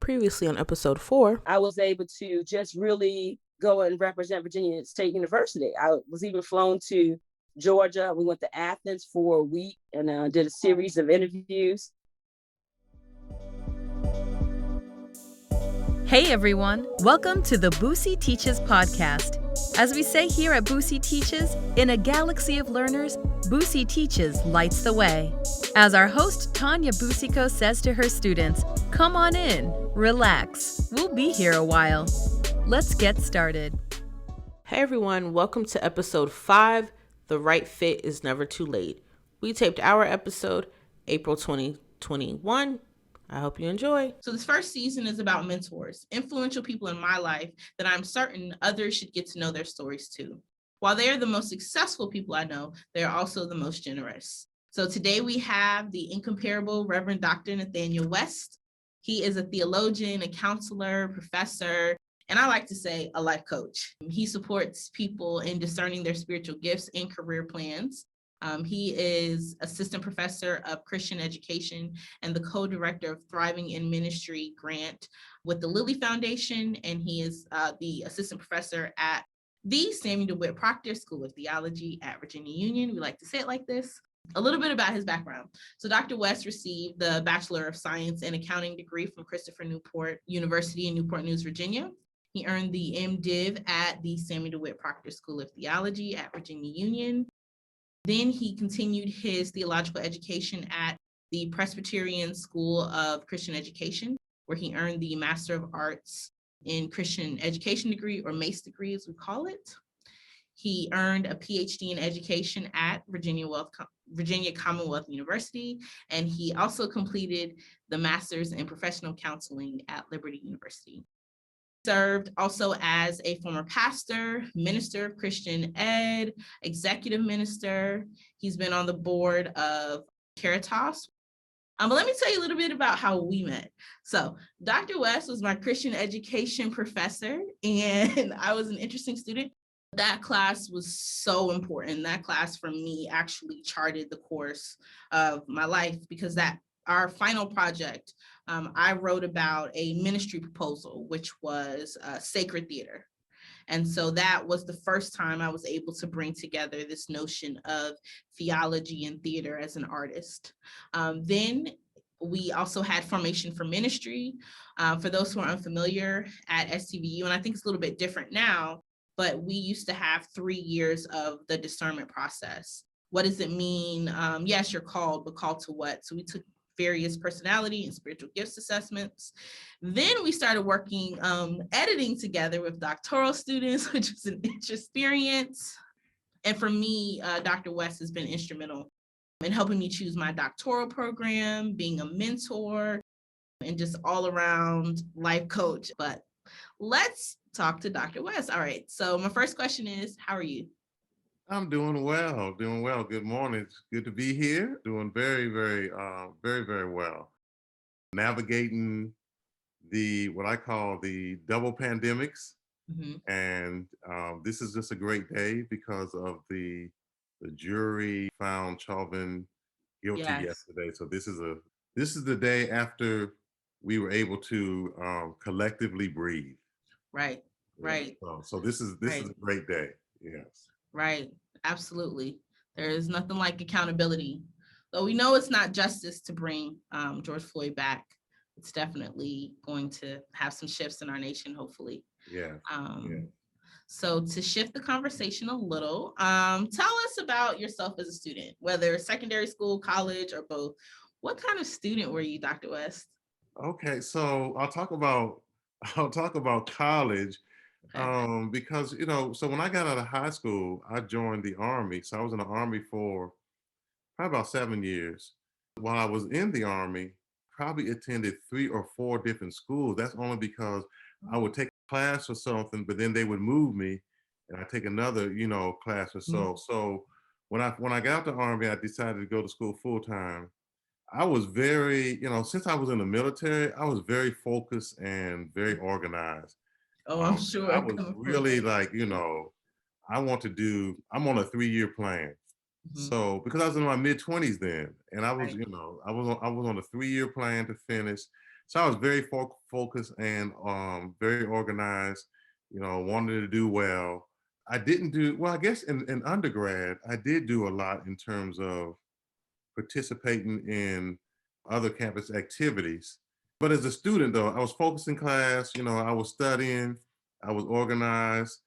previously on episode 4. I was able to just really go and represent Virginia State University. I was even flown to Georgia. We went to Athens for a week and did a series of interviews. Hey everyone, welcome to the Boosie Teaches podcast. As we say here at Boosie Teaches, in a galaxy of learners, Boosie Teaches lights the way. As our host Tanya Busico says to her students, come on in, relax, we'll be here a while. Let's get started. Hey everyone, welcome to episode 5, The Right Fit is Never Too Late. We taped our episode April 2021. I hope you enjoy. So this first season is about mentors, influential people in my life that I'm certain others should get to know their stories too. While they are the most successful people I know, they are also the most generous. So today we have the incomparable Reverend Dr. Nathaniel West. He is a theologian, a counselor, professor, and I like to say a life coach. He supports people in discerning their spiritual gifts and career plans. He is assistant professor of Christian education and the co-director of Thriving in Ministry grant with the Lilly Foundation. And he is the assistant professor at the Dewitt Proctor School of Theology at Virginia Union. We like to say it like this. A little bit about his background. So Dr. West received the Bachelor of Science in Accounting degree from Christopher Newport University in Newport News, Virginia. He earned the MDiv at the Samuel DeWitt Proctor School of Theology at Virginia Union. Then he continued his theological education at the Presbyterian School of Christian Education, where he earned the Master of Arts in Christian Education degree, or MACE degree as we call it. He earned a PhD in education at Virginia Commonwealth University, and he also completed the Master's in Professional Counseling at Liberty University. Served also as a former pastor, minister of Christian ed, executive minister. He's been on the board of Caritas. But let me tell you a little bit about how we met. So Dr. West was my Christian education professor, and I was an interesting student. That class was so important. That class for me actually charted the course of my life because our final project, I wrote about a ministry proposal, which was sacred theater. And so that was the first time I was able to bring together this notion of theology and theater as an artist. Then we also had formation for ministry. For those who are unfamiliar at STVU, and I think it's a little bit different now, but we used to have 3 years of the discernment process. What does it mean? Yes, you're called, but called to what? So we took various personality and spiritual gifts assessments. Then we started working editing together with doctoral students, which was an experience. And for me, Dr. West has been instrumental in helping me choose my doctoral program, being a mentor, and just all around life coach. But let's talk to Dr. West. All right, so my first question is, how are you? I'm doing well. Good morning. It's good to be here. Doing very, very well. Navigating what I call the double pandemics. Mm-hmm. And this is just a great day because of the jury found Chauvin guilty yesterday. So this is the day after we were able to collectively breathe. Right. So this is a great day. Yes. Right. Absolutely. There is nothing like accountability. Though we know it's not justice to bring George Floyd back. It's definitely going to have some shifts in our nation, hopefully. Yeah. So to shift the conversation a little, tell us about yourself as a student, whether secondary school, college, or both. What kind of student were you, Dr. West? Okay, so I'll talk about college. Okay. Because, so when I got out of high school, I joined the Army. So I was in the Army for probably about 7 years. While I was in the Army, probably attended 3 or 4 different schools. That's only because I would take a class or something, but then they would move me and I'd take another, class or so. Mm-hmm. So when I got out the Army, I decided to go to school full time. I was very, since I was in the military, I was very focused and very organized. Oh, I'm sure. I was really like, I'm on a 3-year plan. Mm-hmm. So because I was in my mid-20s then, and I was, I was on a 3-year plan to finish. So I was very focused and very organized, wanted to do well. I didn't do well, I guess in undergrad, I did do a lot in terms of participating in other campus activities. But as a student, though, I was focused in class, I was studying, I was organized.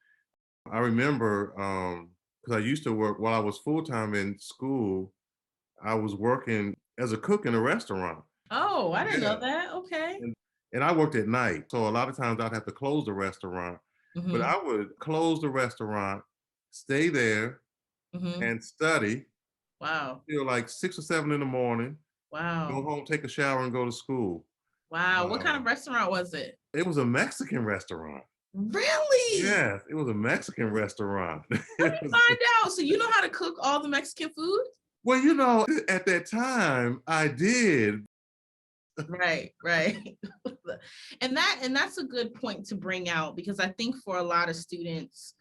I remember because I used to work while I was full time in school, I was working as a cook in a restaurant. Oh, I didn't Yeah. know that. Okay. And I worked at night. So a lot of times I'd have to close the restaurant, but Mm-hmm. I would close the restaurant, stay there Mm-hmm. and study Wow. till like 6 or 7 in the morning, go Wow. home, take a shower and go to school. Wow. What kind Uh, of restaurant was it? it was a Mexican restaurant. Really? Yes, it was a Mexican restaurant. Let It me was, find out. So you know how to cook all the Mexican food? well, at that time I did. Right, right. And that's a good point to bring out, because I think for a lot of students,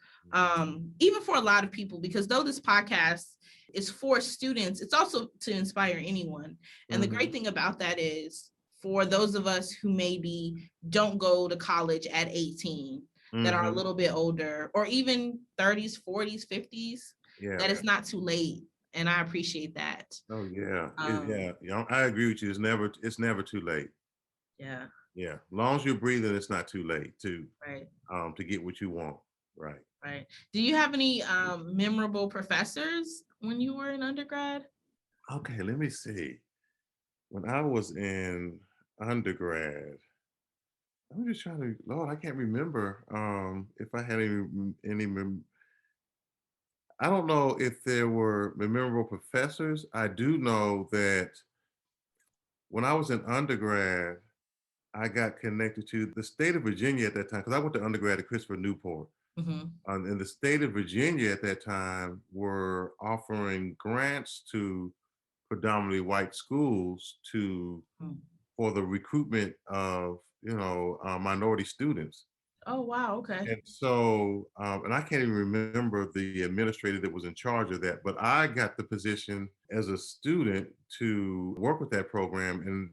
even for a lot of people, because though this podcast is for students, it's also to inspire anyone. And the great Mhm, thing about that is, for those of us who maybe don't go to college at 18, that are a mhm. little bit older, or even 30s, 40s, 50s, Yeah. that it's not too late. And I appreciate that. Oh yeah. Um, Yeah. I agree with you. It's never too late. yeah, Yeah. As long as you're breathing, it's not too late right. to get what you want. Right. Right. Do you have any memorable professors when you were in undergrad? Okay, let me see. When I was in undergrad, I'm just trying to, Lord, I can't remember if I had I don't know if there were memorable professors. I do know that when I was in undergrad, I got connected to the state of Virginia at that time because I went to undergrad at Christopher Newport. Mm-hmm. And the state of Virginia at that time were offering grants to predominantly white schools for the recruitment of minority students. Oh, wow. Okay. And so, and I can't even remember the administrator that was in charge of that, but I got the position as a student to work with that program and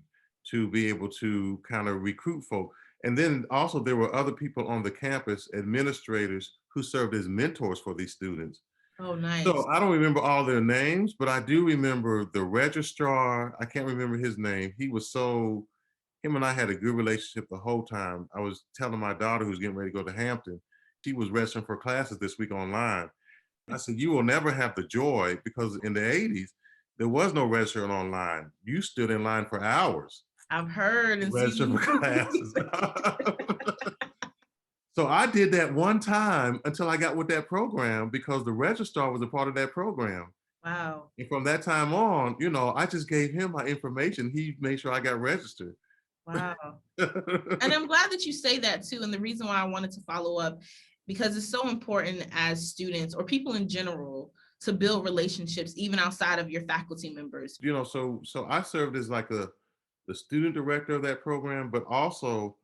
to be able to kind of recruit folk. And then also there were other people on the campus, administrators who served as mentors for these students. Oh, nice. So I don't remember all their names, but I do remember the registrar. I can't remember his name. Him and I had a good relationship the whole time. I was telling my daughter who's getting ready to go to Hampton, she was registering for classes this week online. I said, you will never have the joy because in the 80s, there was no registering online. You stood in line for hours I've heard to and register seen. for classes. So I did that one time until I got with that program because the registrar was a part of that program. Wow. And from that time on, I just gave him my information. He made sure I got registered. Wow. And I'm glad that you say that too. And the reason why I wanted to follow up, because it's so important as students or people in general to build relationships even outside of your faculty members. So I served as like the student director of that program, but also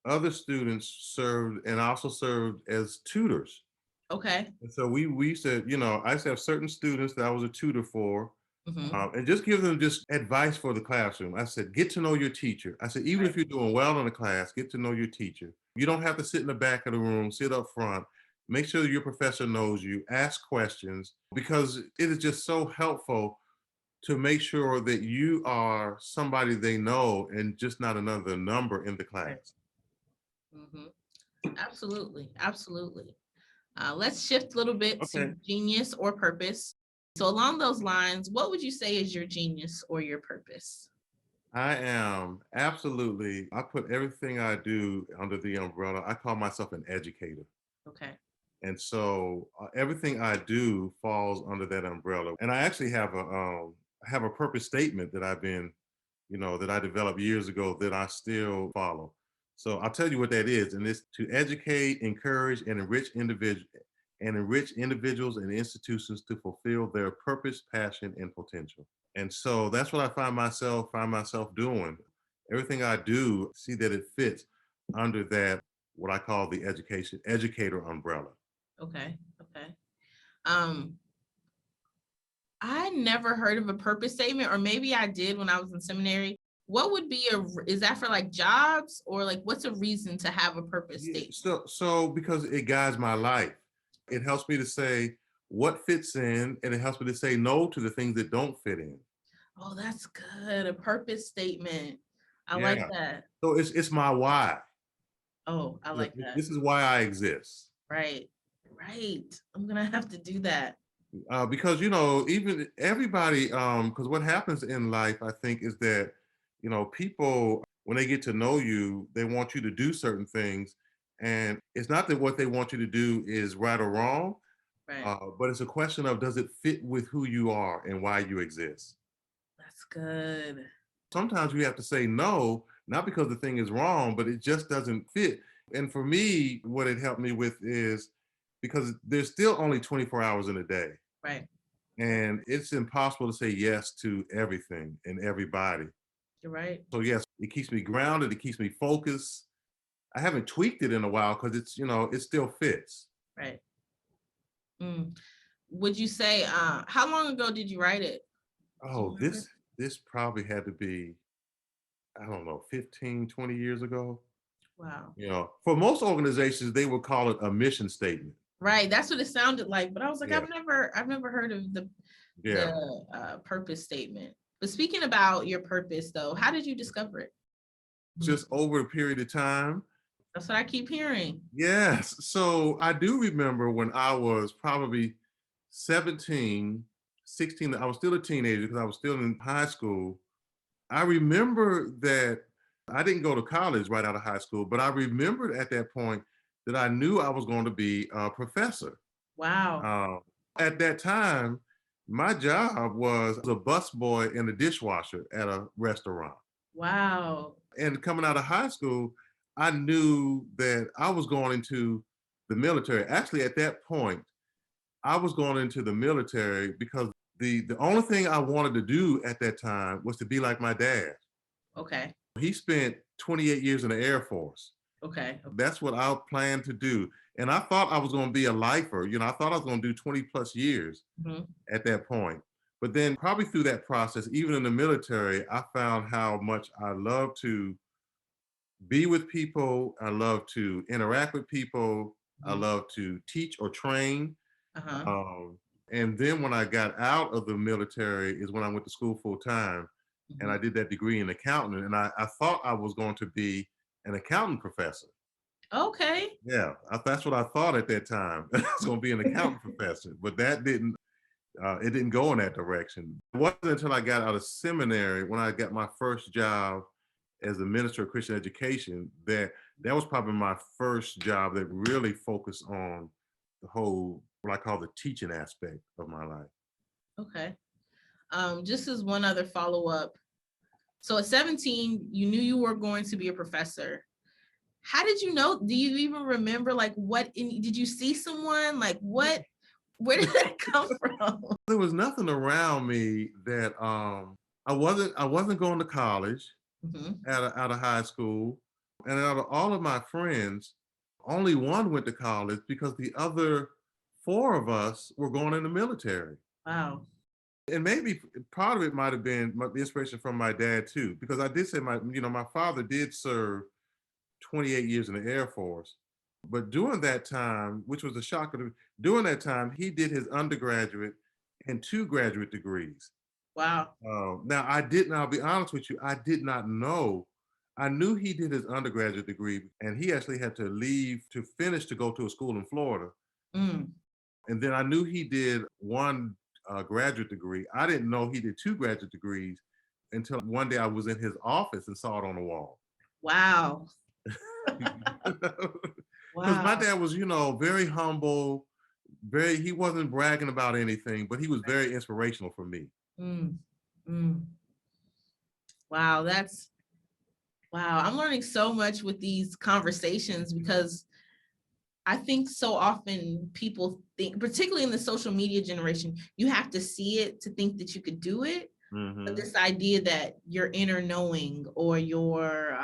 other students served and I also served as tutors. Okay. And so we said, I used to have certain students that I was a tutor for, Mm-hmm. and just give them just advice for the classroom. I said, get to know your teacher. I said, even Right. if you're doing well in the class, get to know your teacher. You don't have to sit in the back of the room, sit up front. Make sure your professor knows you, ask questions, because it is just so helpful to make sure that you are somebody they know and just not another number in the Right. class. Mm-hmm. Absolutely. Absolutely. Let's shift a little bit to Okay. genius or purpose. So along those lines, what would you say is your genius or your purpose? I am absolutely, I put everything I do under the umbrella. I call myself an educator. Okay. And so everything I do falls under that umbrella. And I actually have a purpose statement that that I developed years ago that I still follow. So I'll tell you what that is. And it's to educate, encourage, and enrich individuals and institutions to fulfill their purpose, passion, and potential. And so that's what I find myself doing. Everything I do, see that it fits under that what I call the educator umbrella. Okay. Okay. Um, I never heard of a purpose statement, or maybe I did when I was in seminary, What would be is that for like jobs, or like what's a reason to have a purpose statement? So because it guides my life. It helps me to say what fits in, and it helps me to say no to the things that don't fit in. Oh, that's good. A purpose statement. I like Yeah. that. So it's my why. Oh, I like that. This is why I exist. Right. I'm gonna have to do that. Because even everybody, because what happens in life, I think, is that people, when they get to know you, they want you to do certain things, and it's not that what they want you to do is right or wrong, Right. but it's a question of, does it fit with who you are and why you exist? That's good. Sometimes we have to say no, not because the thing is wrong, but it just doesn't fit. And for me, what it helped me with is, because there's still only 24 hours in a day. Right. And it's impossible to say yes to everything and everybody. You're right. So yes, it keeps me grounded. It keeps me focused. I haven't tweaked it in a while because it still fits. Right. Would you say, how long ago did you write it? Oh, this probably had to be, I don't know, 15, 20 years ago. Wow. For most organizations, they would call it a mission statement. Right. That's what it sounded like. But I was like, Yeah. I've never heard of the purpose statement. But speaking about your purpose, though, how did you discover it? Just over a period of time. That's what I keep hearing. Yes. So I do remember when I was probably 17, 16, I was still a teenager because I was still in high school. I remember that I didn't go to college right out of high school, but I remembered at that point that I knew I was going to be a professor. Wow. At that time, my job was a busboy and a dishwasher at a restaurant. Wow. And coming out of high school, I knew that I was going into the military. Actually, at that point, I was going into the military because the only thing I wanted to do at that time was to be like my dad. Okay. He spent 28 years in the Air Force. Okay. That's what I planned to do. And I thought I was going to be a lifer. I thought I was going to do 20 plus years at that point. But then probably through that process, even in the military, I found how much I love to be with people. I love to interact with people. I love to teach or train. And then when I got out of the military is when I went to school full time, and I did that degree in accounting. And I thought I was going to be an accountant professor. Okay. Yeah, that's what I thought at that time. I was going to be an accountant professor, but that didn't. It didn't go in that direction. It wasn't until I got out of seminary, when I got my first job as a minister of Christian education, that was probably my first job that really focused on the whole, what I call the teaching aspect of my life. Okay. Just as one other follow-up. So at 17, you knew you were going to be a professor. How did you know? Do you even remember did you see someone? Where did that come from? There was nothing around me that I wasn't going to college out of high school. And out of all of my friends, only one went to college because the other 4 of us were going in the military. Wow. And maybe part of it might have been the inspiration from my dad too, because I did say my father did serve 28 years in the Air Force. But during that time, which was a shocker, during that time, he did his undergraduate and 2 graduate degrees. Wow. Now, I'll be honest with you, I did not know. I knew he did his undergraduate degree, and he actually had to leave to finish to go to a school in Florida. And then I knew he did 1 graduate degree. I didn't know he did 2 graduate degrees until one day I was in his office and saw it on the wall. Wow. Because my dad was, very humble, he wasn't bragging about anything, but he was very inspirational for me. Wow, wow. I'm learning so much with these conversations, because I think so often people think, particularly in the social media generation, you have to see it to think that you could do it. But this idea that your inner knowing, or your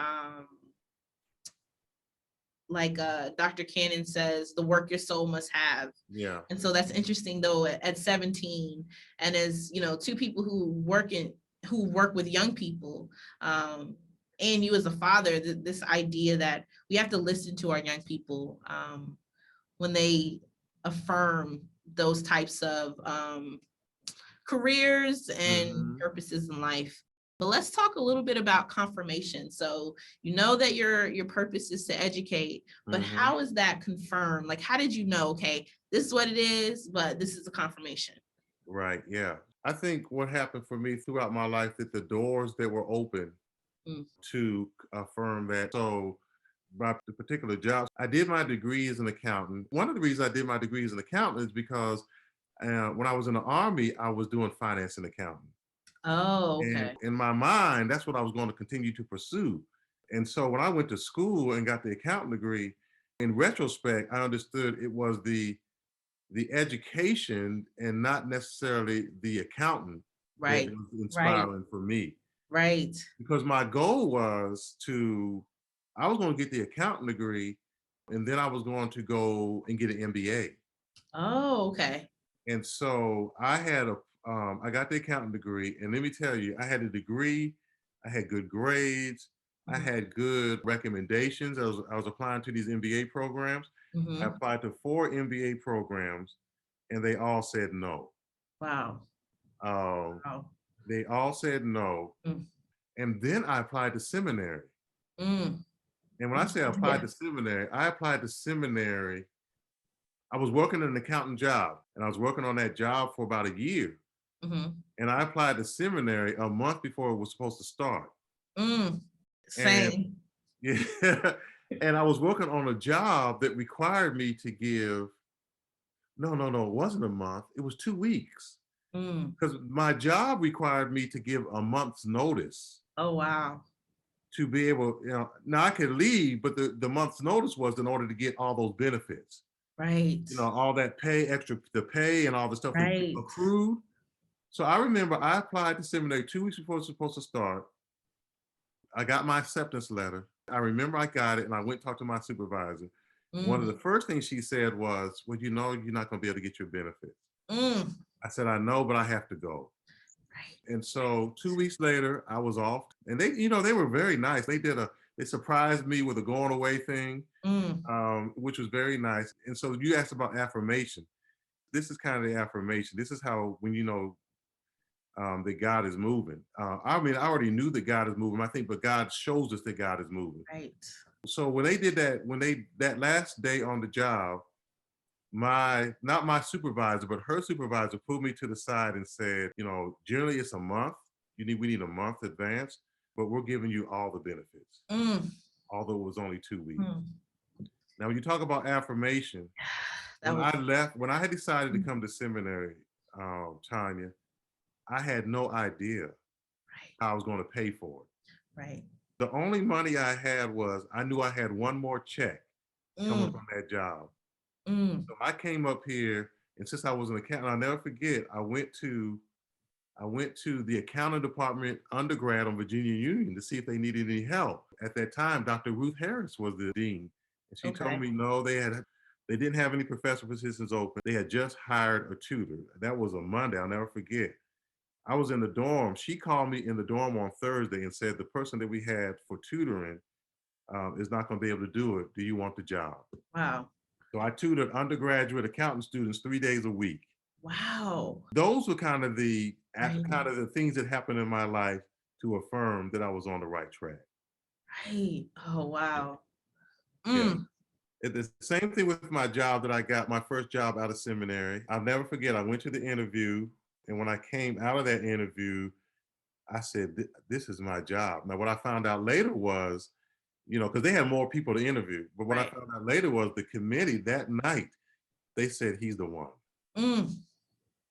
Dr. Cannon says, the work your soul must have. Yeah. And so that's interesting, though, at 17, and as 2 people who work in who work with young people, and you as a father, this idea that we have to listen to our young people when they affirm those types of careers and purposes in life. But let's talk a little bit about confirmation. So you know that your purpose is to educate, but how is that confirmed? Like, how did you know, okay, this is what it is, but this is a confirmation? Right. Yeah. I think what happened for me throughout my life, that the doors that were open to affirm that. So by the particular jobs, I did my degree as an accountant. One of the reasons I did my degree as an accountant is because when I was in the Army, I was doing finance and accounting. Oh, And okay. in my mind, that's what I was going to continue to pursue. And so when I went to school and got the accounting degree, in retrospect, I understood it was the education and not necessarily the accountant that Right. was Right. inspiring for me. Right. Because my goal was I was going to get the accounting degree, and then I was going to go and get an MBA. Oh, okay. And so I got the accounting degree, and let me tell you, I had a degree, I had good grades, I had good recommendations. I was applying to these MBA programs. I applied to 4 MBA programs, and they all said no. Wow. Wow. They all said no. And then I applied to seminary. And when I say I applied to seminary, I was working an accountant job, and I was working on that job for about a year. And I applied to seminary a month before it was supposed to start. Same. And yeah, and I was working on a job that required me to give, no, it wasn't a month. It was 2 weeks. Because my job required me to give a month's notice. Oh, wow. To be able, now I could leave, but the month's notice was in order to get all those benefits. Right. All that the pay and all the stuff that Right. accrued. So I remember I applied to seminary 2 weeks before it was supposed to start. I got my acceptance letter. I remember I got it, and I went and talked to my supervisor. One of the first things she said was, well, you're not going to be able to get your benefits. I said, I know, but I have to go. Right. And so 2 weeks later, I was off, and they were very nice. They surprised me with a going away thing, which was very nice. And so you asked about affirmation. This is kind of the affirmation. This is how, when that God is moving. I already knew that God is moving, I think, but God shows us that God is moving. Right. So when they did that, that last day on the job, not my supervisor, but her supervisor pulled me to the side and said, generally it's a month. We need a month advance, but we're giving you all the benefits, although it was only 2 weeks. Now, when you talk about affirmation, when I had decided to come to seminary, Tanya, I had no idea how I was going to pay for it. Right. The only money I had was, I knew I had one more check coming from that job. So I came up here, and since I was an accountant, I'll never forget, I went to the accounting department undergrad on Virginia Union to see if they needed any help. At that time, Dr. Ruth Harris was the dean, and she told me no, they didn't have any professor positions open. They had just hired a tutor. That was a Monday, I'll never forget. I was in the dorm. She called me in the dorm on Thursday and said, the person that we had for tutoring is not going to be able to do it. Do you want the job? Wow. So I tutored undergraduate accountant students 3 days a week. Wow. Those were kind of the things that happened in my life to affirm that I was on the right track. Right. Oh, wow. Yeah. The same thing with my job that I got, my first job out of seminary. I'll never forget, I went to the interview, and when I came out of that interview, I said, this is my job. Now, what I found out later was, because they had more people to interview, but what I found out later was the committee that night, they said, he's the one.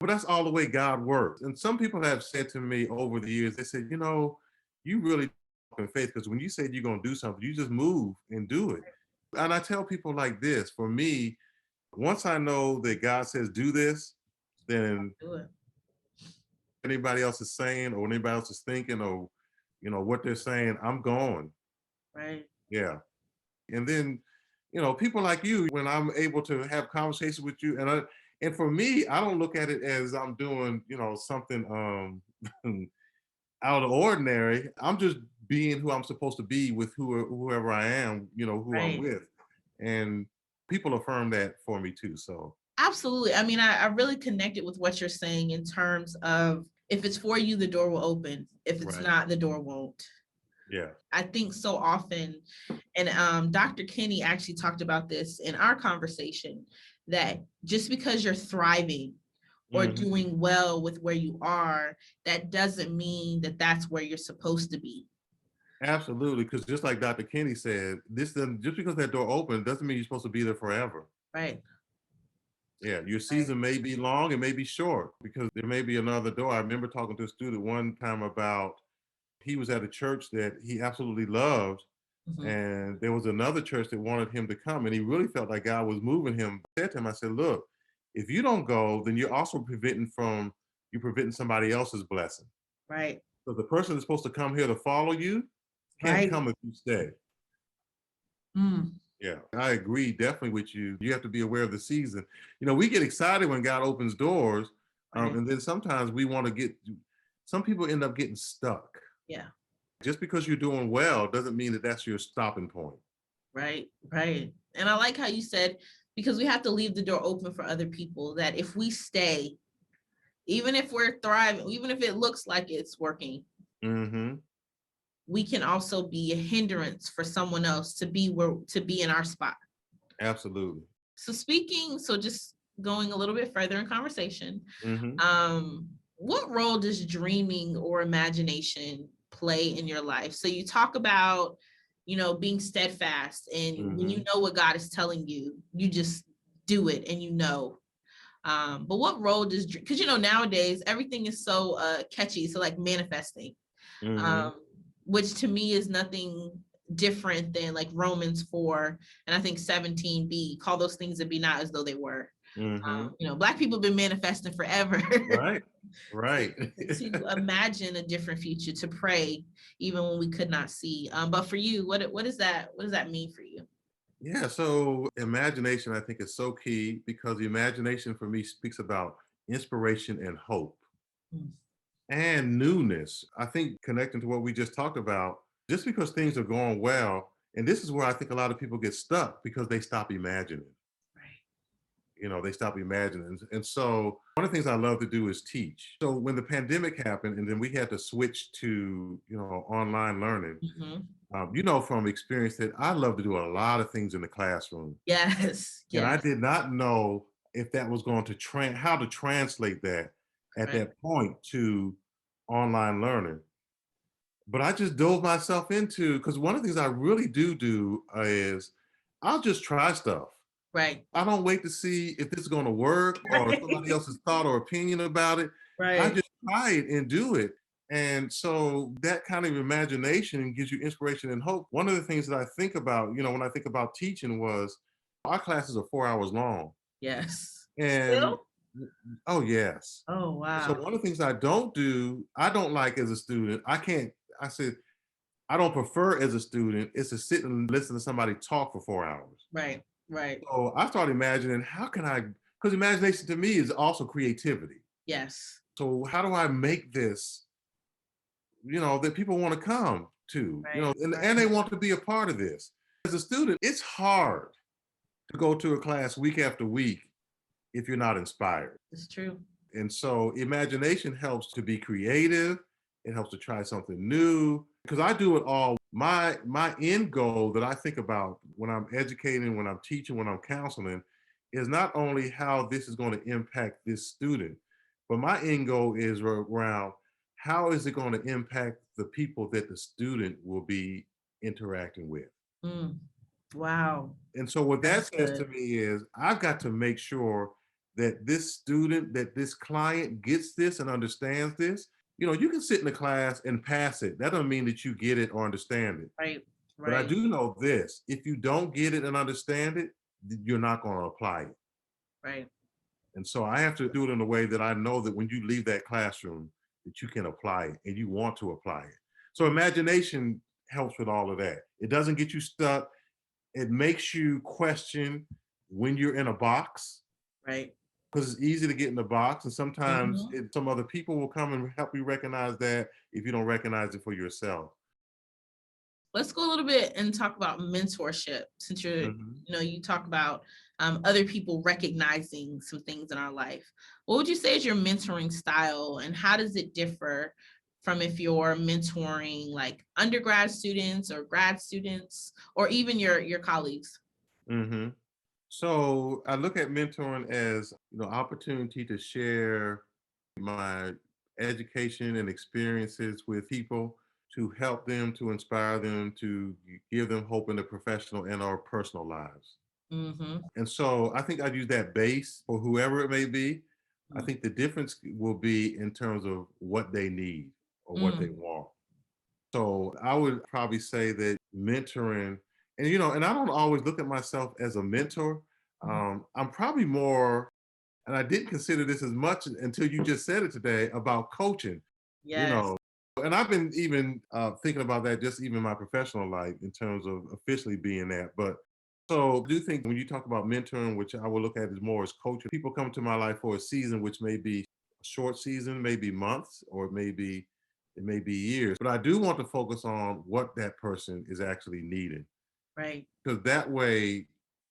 But that's all the way God works. And some people have said to me over the years, they said, you really in faith, because when you said you're going to do something, you just move and do it. And I tell people like this, for me, once I know that God says do this, then Do it. Anybody else is saying, or anybody else is thinking, or what they're saying, I'm going. Right. Yeah. And then people like you, when I'm able to have conversations with you, and for me, I don't look at it as I'm doing something out of the ordinary. I'm just being who I'm supposed to be with whoever I am, who I'm Right. with. And people affirm that for me too. So Absolutely. I mean, I really connected with what you're saying in terms of if it's for you, the door will open. If it's right. not, the door won't. Yeah. I think so often, and Dr. Kinney actually talked about this in our conversation, that just because you're thriving or Mhm. doing well with where you are, that doesn't mean that that's where you're supposed to be. Absolutely. Because just like Dr. Kinney said, this doesn't, just because that door opened doesn't mean you're supposed to be there forever. Right. Yeah, your season may be long, it may be short, because there may be another door. I remember talking to a student one time about he was at a church that he absolutely loved, Mhm. and there was another church that wanted him to come, and he really felt like God was moving him. I said to him, I said, look, if you don't go, then you're also preventing somebody else's blessing. Right. So the person that's supposed to come here to follow you can't Right. come if you stay. Mm. Yeah, I agree definitely with you. You have to be aware of the season. We get excited when God opens doors, Right. and then sometimes we want to some people end up getting stuck. Yeah. Just because you're doing well doesn't mean that that's your stopping point. Right. Right. And I like how you said, because we have to leave the door open for other people, that if we stay, even if we're thriving, even if it looks like it's working, Mm-hmm. we can also be a hindrance for someone else to be in our spot. Absolutely. So just going a little bit further in conversation, Mm-hmm. what role does dreaming or imagination play in your life? So you talk about, being steadfast, and when you know what God is telling you, you just do it, and but what role does, because nowadays everything is so catchy, so like manifesting, Mm-hmm. which to me is nothing different than like Romans 4 and I think 17b, call those things that be not as though they were. Mm-hmm. Black people have been manifesting forever. Right. Right. To imagine a different future, to pray even when we could not see. But for you, what does that mean for you? Yeah, so imagination I think is so key, because the imagination for me speaks about inspiration and hope Mm. and newness. I think connecting to what we just talked about, just because things are going well, and this is where I think a lot of people get stuck because they stop imagining. Right. They stop imagining. And so one of the things I love to do is teach. So when the pandemic happened and then we had to switch to, online learning, from experience that I love to do a lot of things in the classroom. Yes. And I Yes. did not know if that was going to how to translate that at Right. that point to online learning. But I just dove myself into, because one of the things I really do is I'll just try stuff. Right. I don't wait to see if this is going to work or somebody else's thought or opinion about it. I Right. just try it and do it. And so that kind of imagination gives you inspiration and hope. One of the things that I think about, when I think about teaching, was our classes are 4 hours long. Yes. And Still? oh, yes. Oh, So wow. one of the things I don't like as a student, I said, I don't prefer as a student, is to sit and listen to somebody talk for 4 hours. Right. Right. So I started imagining, because imagination to me is also creativity. Yes. So how do I make this, that people want to come to, Right. and they want to be a part of this. As a student, it's hard to go to a class week after week if you're not inspired. It's true. And so imagination helps to be creative. It helps to try something new, because I do it all. My end goal that I think about when I'm educating, when I'm teaching, when I'm counseling, is not only how this is going to impact this student, but my end goal is around how is it going to impact the people that the student will be interacting with. Mm. Wow. And so what That's that says to good. me is I've got to make sure that this student, that this client gets this and understands this. You can sit in the class and pass it. That doesn't mean that you get it or understand it. Right. But I Right. do know this: if you don't get it and understand it, you're not going to apply it. Right. And so I have to do it in a way that I know that when you leave that classroom, that you can apply it and you want to apply it. So imagination helps with all of that. It doesn't get you stuck. It makes you question when you're in a box. Right. because it's easy to get in the box. And sometimes Mhm. some other people will come and help you recognize that if you don't recognize it for yourself. Let's go a little bit and talk about mentorship, since Mhm. you talk about other people recognizing some things in our life. What would you say is your mentoring style, and how does it differ from if you're mentoring like undergrad students or grad students, or even your colleagues? hmm So I look at mentoring as, opportunity to share my education and experiences with people, to help them, to inspire them, to give them hope in their professional and our personal lives. Mm-hmm. And so I think I'd use that base for whoever it may be. I think the difference will be in terms of what they need or what they Mm, want. So I would probably say that mentoring, and I don't always look at myself as a mentor. mm. I'm probably more, and I didn't consider this as much until you just said it today about coaching, you Yes. know. And I've been even thinking about that just even my professional life in terms of officially being that. But so I do think when you talk about mentoring, which I will look at as more as coaching, people come to my life for a season, which may be a short season, maybe months, or it may be years. But I do want to focus on what that person is actually needing. Right. Because that way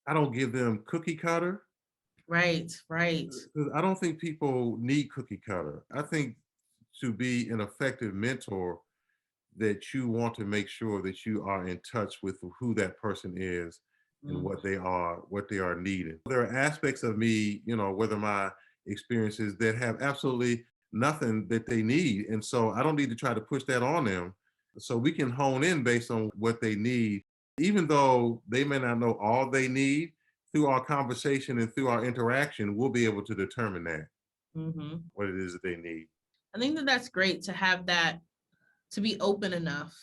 I don't give them cookie cutter. Right. Right. 'Cause I don't think people need cookie cutter. I think to be an effective mentor, that you want to make sure that you are in touch with who that person is and Mm, what they are needing. There are aspects of me, whether my experiences that have absolutely nothing that they need. And so I don't need to try to push that on them. So we can hone in based on what they need, even though they may not know all they need. Through our conversation and through our interaction, we'll be able to determine that, mhm. what it is that they need. I think that that's great to have that, to be open enough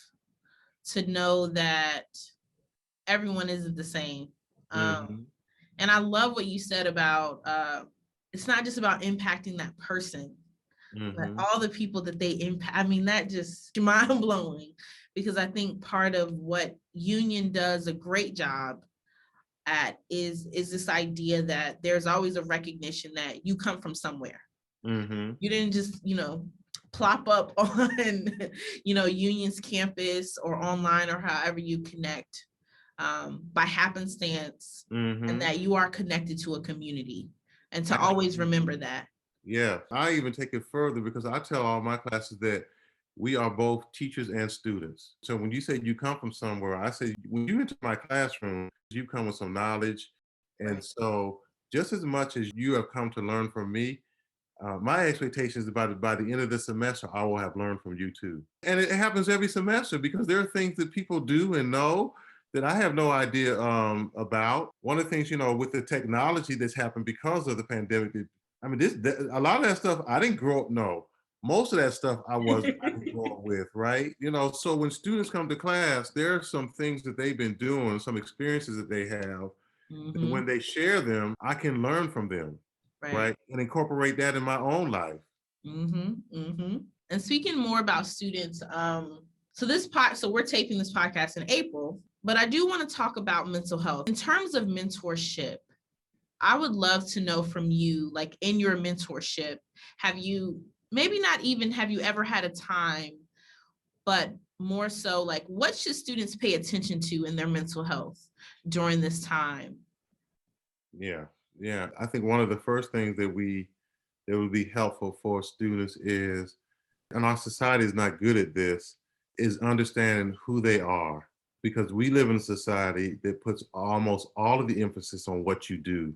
to know that everyone isn't the same. hmm And I love what you said about it's not just about impacting that person, but hmm all the people that they impact. I mean, that just mind blowing, because I think part of what Union does a great job at is this idea that there's always a recognition that you come from somewhere. hmm You didn't just, plop up on, Union's campus or online or however you connect by happenstance, and hmm that you are connected to a community, and to always Absolutely. remember that. Yeah, I even take it further because I tell all my classes that we are both teachers and students. So when you say you come from somewhere, I say when you enter my classroom, you come with some knowledge. And Right. so just as much as you have come to learn from me, my expectation is by the end of the semester, I will have learned from you too. And it happens every semester because there are things that people do and know that I have no idea about. One of the things, with the technology that's happened because of the pandemic, a lot of that stuff I didn't grow up. No, most of that stuff I didn't grow up with, right? So when students come to class, there are some things that they've been doing, some experiences that they have. And Hmm. when they share them, I can learn from them, Right. right? And incorporate that in my own life. Hmm. Hmm. And speaking more about students, so we're taping this podcast in April, but I do want to talk about mental health in terms of mentorship. I would love to know from you, like in your mentorship, have you, maybe not even have you ever had a time, but more so like, what should students pay attention to in their mental health during this time? Yeah, yeah. I think one of the first things that would be helpful for students is, and our society is not good at this, is understanding who they are. Because we live in a society that puts almost all of the emphasis on what you do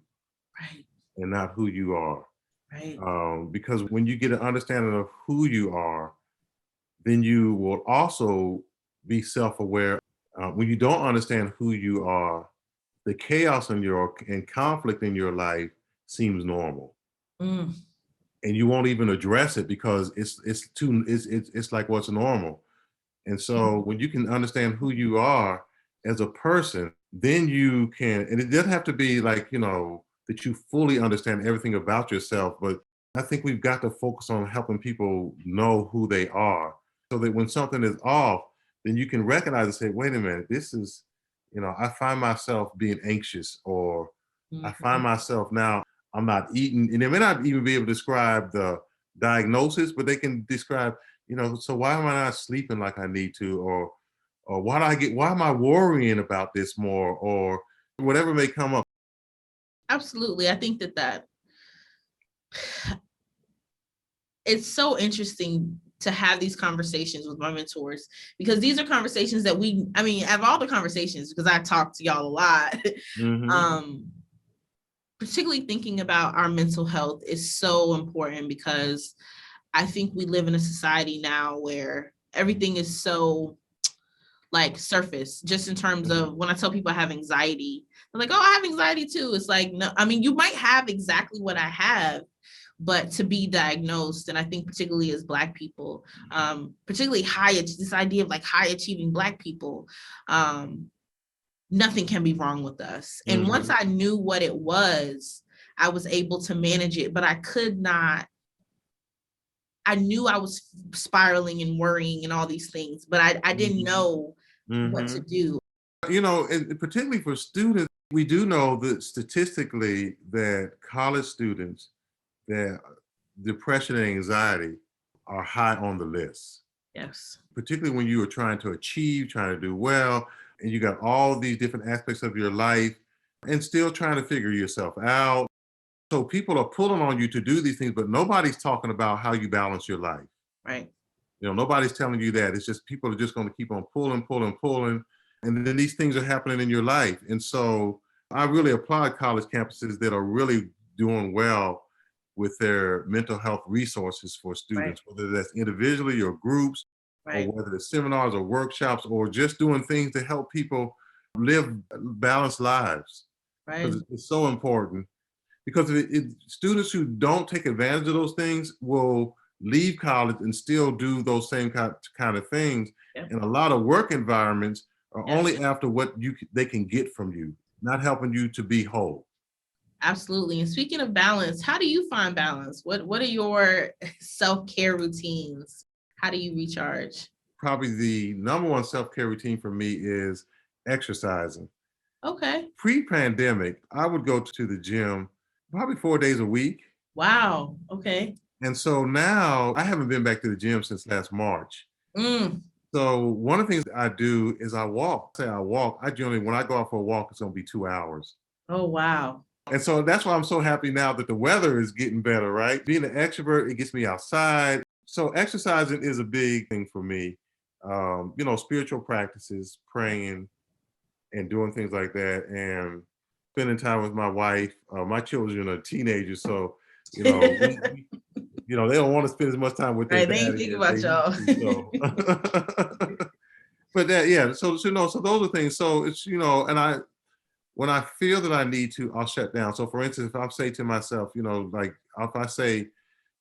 Right, and not who you are. right. Because when you get an understanding of who you are, then you will also be self-aware. When you don't understand who you are, the chaos and conflict in your life seems normal, Mm, and you won't even address it because it's like what's normal. And so when you can understand who you are as a person, then you can, and it doesn't have to be like, that you fully understand everything about yourself, but I think we've got to focus on helping people know who they are so that when something is off, then you can recognize and say, wait a minute, this is, I find myself being anxious, or I find mhm. myself now, I'm not eating, and they may not even be able to describe the diagnosis, but they can describe, so why am I not sleeping like I need to, or why am I worrying about this more, or whatever may come up. Absolutely. I think that it's so interesting to have these conversations with my mentors, because these are conversations that out of all the conversations, because I talk to y'all a lot, particularly thinking about our mental health is so important, because I think we live in a society now where everything is so like surface, just in terms of when I tell people I have anxiety, they're like, oh, I have anxiety too. It's like, no, I mean, you might have exactly what I have, but to be diagnosed, and I think particularly as Black people, particularly this idea of like high achieving Black people, nothing can be wrong with us. And once I knew what it was, I was able to manage it, but I knew I was spiraling and worrying and all these things, but I didn't know what to do. And particularly for students, we do know that statistically that college students, that depression and anxiety are high on the list. Yes. Particularly when you are trying to achieve, trying to do well, and you got all these different aspects of your life and still trying to figure yourself out. So people are pulling on you to do these things, but nobody's talking about how you balance your life. Right. Nobody's telling you that. It's just people are just going to keep on pulling. And then these things are happening in your life. And so I really applaud college campuses that are really doing well with their mental health resources for students, whether that's individually or groups, or whether it's seminars or workshops, or just doing things to help people live balanced lives. Right. Because it's so important. Because students who don't take advantage of those things will leave college and still do those same kind of things. Yeah. And a lot of work environments are only after what they can get from you, not helping you to be whole. Absolutely. And speaking of balance, how do you find balance? What are your self-care routines? How do you recharge? Probably the number one self-care routine for me is exercising. Okay. Pre-pandemic, I would go to the gym probably 4 days a week. Wow. Okay. And so now I haven't been back to the gym since last March. So one of the things I do is I walk. I generally, when I go out for a walk, it's going to be 2 hours. Oh, wow. And so that's why I'm so happy now that the weather is getting better, right? Being an extrovert, it gets me outside. So exercising is a big thing for me. Spiritual practices, praying, and doing things like that, and spending time with my wife. My children are teenagers, so they don't want to spend as much time with their daddy. They ain't think about y'all. But so those are things. So it's and when I feel that I need to, I'll shut down. So for instance, if I say to myself, like if I say,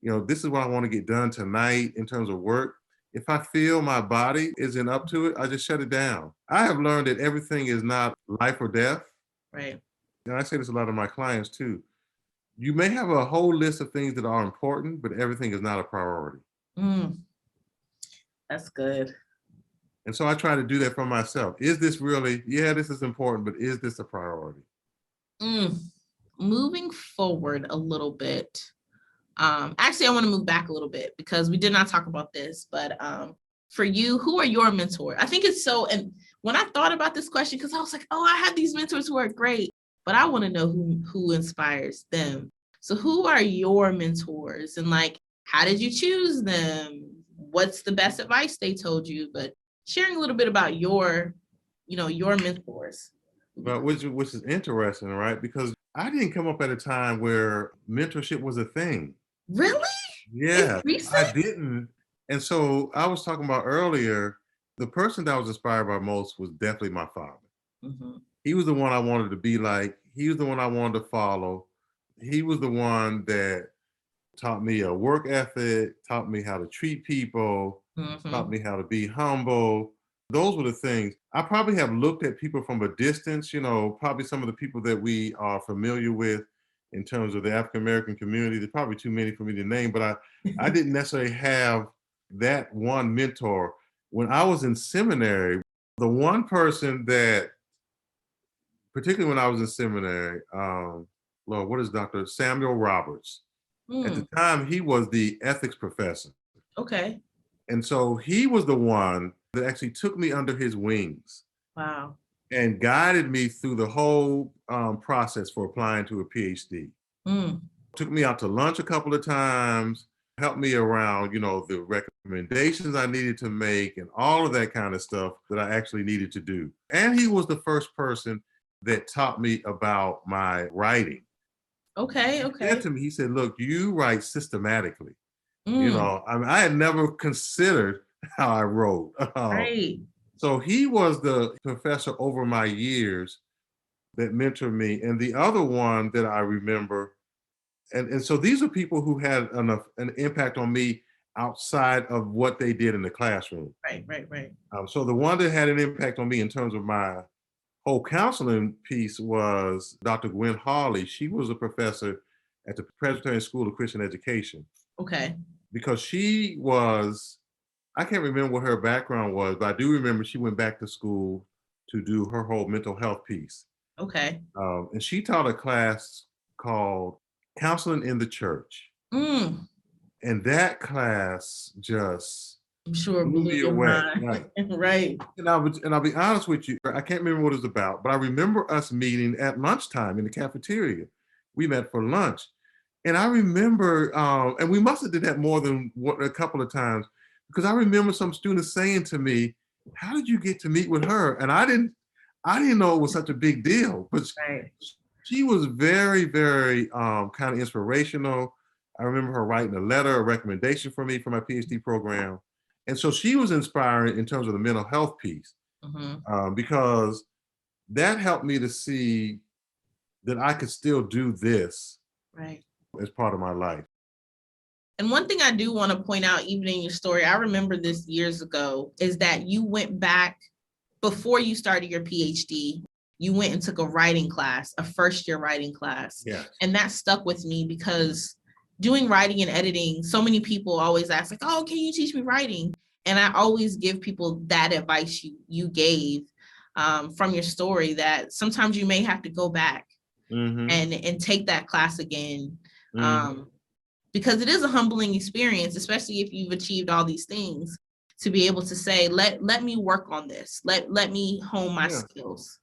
this is what I want to get done tonight in terms of work, if I feel my body isn't up to it, I just shut it down. I have learned that everything is not life or death. Right. And I say this a lot of my clients too. You may have a whole list of things that are important, but everything is not a priority. That's good. And so I try to do that for myself. Is this really, this is important, but is this a priority? Moving forward a little bit. Actually, I want to move back a little bit because we did not talk about this, but for you, who are your mentors? I think it's so, and when I thought about this question, because I was like, oh, I have these mentors who are great, but I want to know who inspires them. So who are your mentors, and like, how did you choose them? What's the best advice they told you? But sharing a little bit about your mentors. But which is interesting, right? Because I didn't come up at a time where mentorship was a thing. Really? Yeah, I didn't. And so I was talking about earlier, the person that I was inspired by most was definitely my father. He was the one I wanted to be like. He was the one I wanted to follow. He was the one that taught me a work ethic, taught me how to treat people, taught me how to be humble. Those were the things. I probably have looked at people from a distance, probably some of the people that we are familiar with in terms of the African-American community. There's probably too many for me to name, but I didn't necessarily have that one mentor. When I was in seminary, the one person that, particularly when I was in seminary, Lord, what is Dr. Samuel Roberts? At the Mm, time, he was the ethics professor. okay. And so he was the one that actually took me under his wings Wow. and guided me through the whole process for applying to a PhD. Mm, Took me out to lunch a couple of times, helped me around, the recommendations I needed to make and all of that kind of stuff that I actually needed to do. And he was the first person that taught me about my writing. okay. He said Okay. to me, he said, look, you write systematically. Mm, I had never considered how I wrote. right. So he was the professor over my years that mentored me. And the other one that I remember, and so these are people who had an impact on me outside of what they did in the classroom. Right. Right. Right. So the one that had an impact on me in terms of my whole counseling piece was Dr. Gwen Hawley. She was a professor at the Presbyterian School of Christian Education Okay. because she was, I can't remember what her background was, but I do remember she went back to school to do her whole mental health piece. Okay. And she taught a class called Counseling in the Church. Mm, And that class just I'm sure blew blew me your away. mind. Right. Right. And I'll be honest with you, I can't remember what it was about, but I remember us meeting at lunchtime in the cafeteria. We met for lunch. And I remember, and we must have did that more than a couple of times, because I remember some students saying to me, "How did you get to meet with her?" And I didn't know it was such a big deal, but Right. she was very, very kind of inspirational. I remember her writing a letter, a recommendation for me for my PhD program. And so she was inspiring in terms of the mental health piece, Mm-hmm. because that helped me to see that I could still do this Right. as part of my life. And one thing I do want to point out, even in your story, I remember this years ago, is that you went back before you started your PhD. You went and took a writing class, a first-year writing class. Yes. And that stuck with me because doing writing and editing, so many people always ask, like, oh, can you teach me writing? And I always give people that advice you gave from your story, that sometimes you may have to go back Mm-hmm. and take that class again. Mm-hmm. Because it is a humbling experience, especially if you've achieved all these things, to be able to say, let me work on this. Let me hone my skills.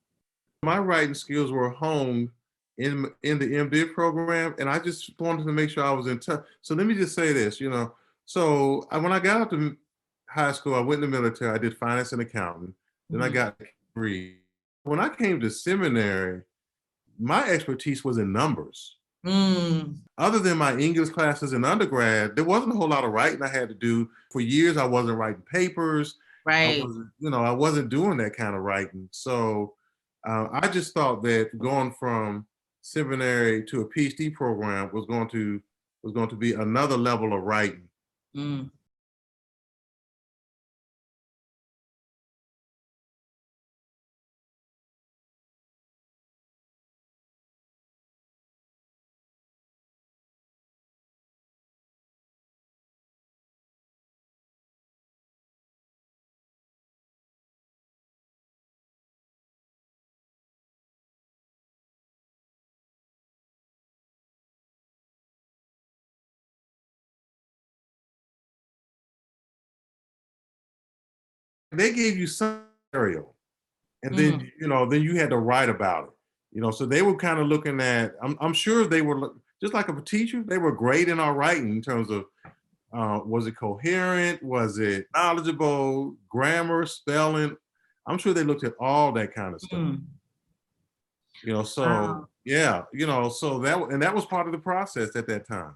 My writing skills were honed in the MDiv program, and I just wanted to make sure I was in touch. So let me just say this, So when I got out to high school, I went in the military. I did finance and accounting. Then I got a degree. When I came to seminary, my expertise was in numbers. Mm, Other than my English classes in undergrad, there wasn't a whole lot of writing I had to do. For years, I wasn't writing papers. right. I wasn't doing that kind of writing. So I just thought that going from seminary to a PhD program was going to be another level of writing. Mm. They gave you some material, and then Mm. then you had to write about it. So they were kind of looking at. I'm sure they were just like a teacher. They were great in our writing in terms of was it coherent, was it knowledgeable, grammar, spelling. I'm sure they looked at all that kind of stuff. Mm. So Wow. yeah, so that was part of the process at that time.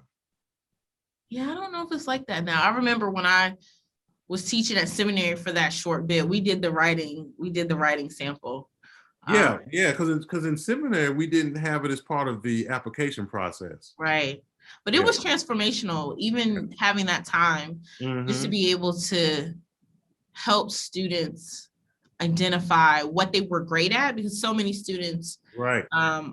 Yeah, I don't know if it's like that now. I remember when I was teaching at seminary for that short bit, we did the writing sample. Yeah, because in seminary we didn't have it as part of the application process. Right. But it was transformational, even having that time, just to be able to help students identify what they were great at, because so many students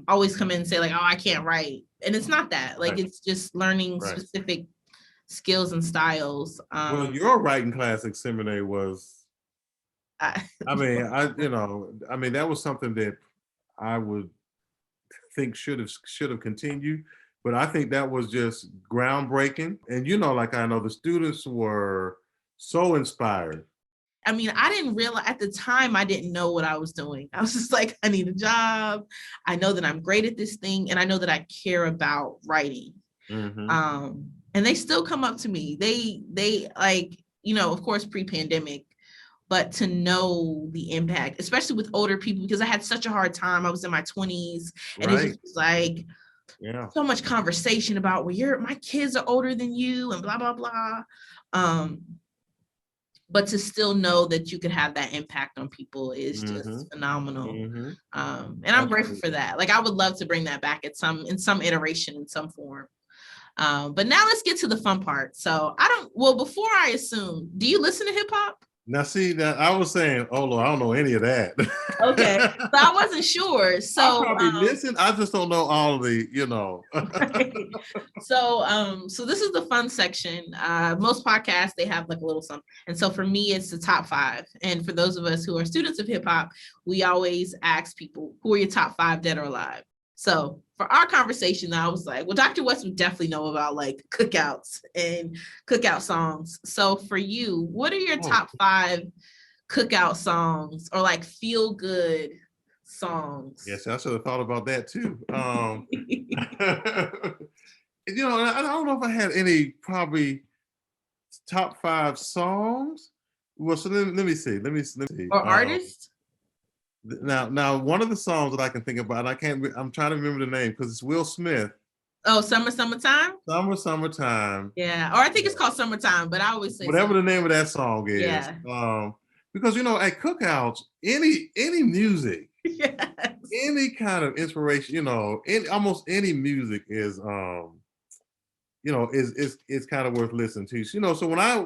always come in and say, like, oh, I can't write. And it's not that. Like, it's just learning specific skills and styles. Well, your writing class at seminary was, that was something that I would think should have continued. But I think that was just groundbreaking. And, you know, like I know the students were so inspired. I mean, I didn't realize at the time, I didn't know what I was doing. I was just like, I need a job. I know that I'm great at this thing. And I know that I care about writing. And they still come up to me. They like, you know, of course, pre-pandemic, but to know the impact, especially with older people, because I had such a hard time. I was in my 20s and it just was like, so much conversation about, well, my kids are older than you and blah, blah, blah. But to still know that you could have that impact on people is just phenomenal. And I'm grateful for that. Like, I would love to bring that back in some iteration, in some form. But now let's get to the fun part. So before I assume, do you listen to hip hop? Now, see, that I was saying, oh, Lord, I don't know any of that. Okay, so I wasn't sure. So I probably listen. I just don't know all of the, you know. Right. So this is the fun section. Most podcasts, they have like a little something. And so for me, it's the top 5. And for those of us who are students of hip hop, we always ask people, who are your top 5 dead or alive? So for our conversation, I was like, well, Dr. West would definitely know about like cookouts and cookout songs. So for you, what are your top 5 cookout songs or like feel good songs? Yes, I should have thought about that too. You know, I don't know if I had any probably top 5 songs. Well, so let me see. Or artists? Now, one of the songs that I can think about, I'm trying to remember the name because it's Will Smith. Oh, Summertime? Summertime. Yeah, or I think it's called Summertime, but I always say whatever the name of that song is. Yeah. Because, you know, at cookouts, any music, yes. any kind of inspiration, you know, almost any music is, you know, is kind of worth listening to. You know, so when I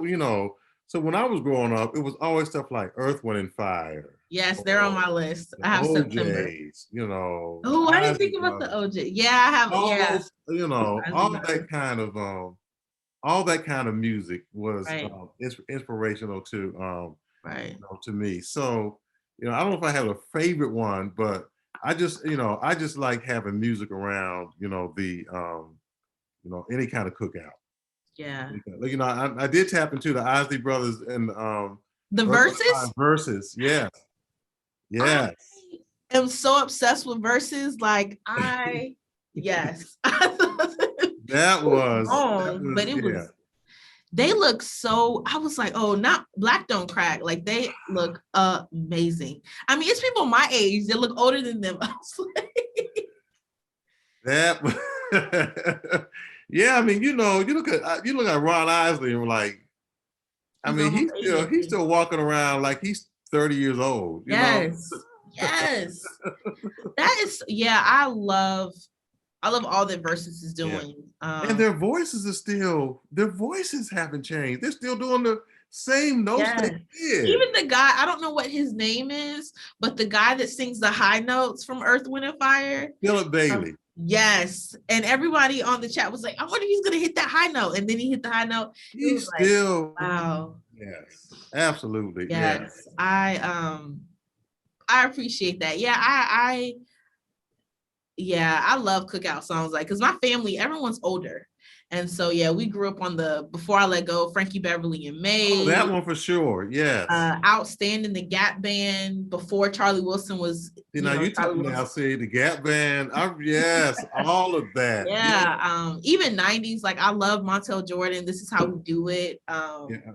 was growing up, it was always stuff like Earth, Wind, and Fire. Yes, they're on my list. I have September. You know. Oh, I didn't think about the OJ. Yeah, I have. Those, you know, all that kind of music was inspirational to right. You know, to me. So, you know, I don't know if I have a favorite one, but I just like having music around, you know, the you know, any kind of cookout. Yeah. Like, you know, I did tap into the Isley Brothers and the verses. Yes. I am so obsessed with verses. Like yes. that was but it was. They look so. I was like, oh, not Black Don't Crack. Like they look amazing. I mean, it's people my age that look older than them. I was like, that. Yeah, I mean, you know, you look at Ron Isley and like, I mean, he's still walking around like he's 30 years old. You know? Yes. That is, I love all that Versus is doing. Yeah. And their voices haven't changed. They're still doing the same notes they did. Even the guy, I don't know what his name is, but the guy that sings the high notes from Earth, Wind, and Fire. Philip Bailey. Yes. And everybody on the chat was like, I wonder if he's going to hit that high note. And then he hit the high note. He's still. Like, wow. Yes. Absolutely. Yes. I appreciate that. Yeah. I love cookout songs. Like, cause my family, everyone's older. And so, we grew up on the Before I Let Go, Frankie Beverly and May. Oh, that one for sure. Yes. Outstanding, the Gap Band before Charlie Wilson was. The Gap Band. Yes, all of that. Yeah. Even 90s, like I love Montel Jordan. This Is How We Do It.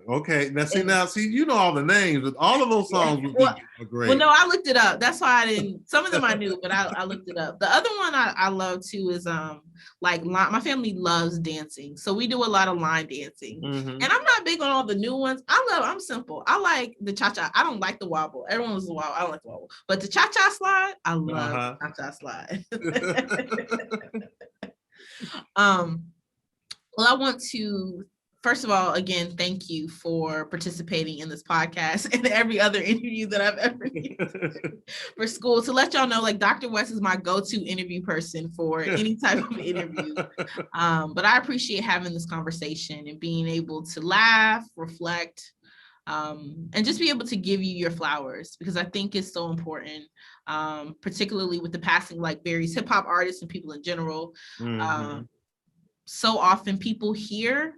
Okay. Now see, you know all the names, but all of those songs would be great. Well, no, I looked it up. That's why I didn't. Some of them I knew, but I looked it up. The other one I love too is like my family loves dancing, so we do a lot of line dancing. And I'm not big on all the new ones. I'm simple. I like the cha-cha. I don't like the wobble. Everyone was the wobble. I don't like the wobble, but the cha-cha slide, I love cha-cha slide. Well, I want to first of all, again, thank you for participating in this podcast and every other interview that I've ever done for school. To let y'all know, like Dr. West is my go-to interview person for any type of interview. But I appreciate having this conversation and being able to laugh, reflect, and just be able to give you your flowers, because I think it's so important, particularly with the passing like various hip hop artists and people in general. So often people hear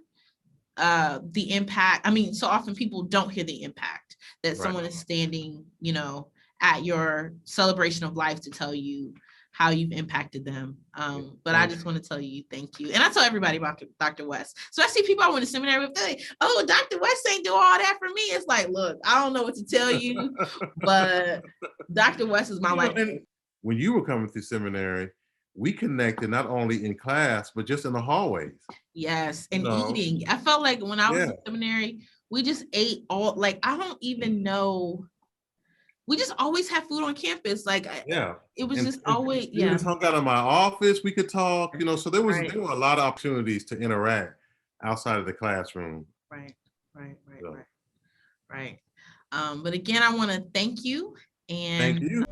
the impact. I mean, so often people don't hear the impact that someone is standing, you know, at your celebration of life to tell you how you've impacted them. But I just want to tell you thank you. And I tell everybody about Dr. West. So I see people I went to seminary with, they're like, oh, Dr. West ain't do all that for me. It's like, look, I don't know what to tell you, but Dr. West is my life. When you were coming through seminary, we connected not only in class, but just in the hallways. Yes, and eating. I felt like when I was in seminary, we just ate all, like, I don't even know. We just always had food on campus. Like, it was just always, We just hung out in my office. We could talk, you know, so there were a lot of opportunities to interact outside of the classroom. Right. But again, I want to thank you. And thank you.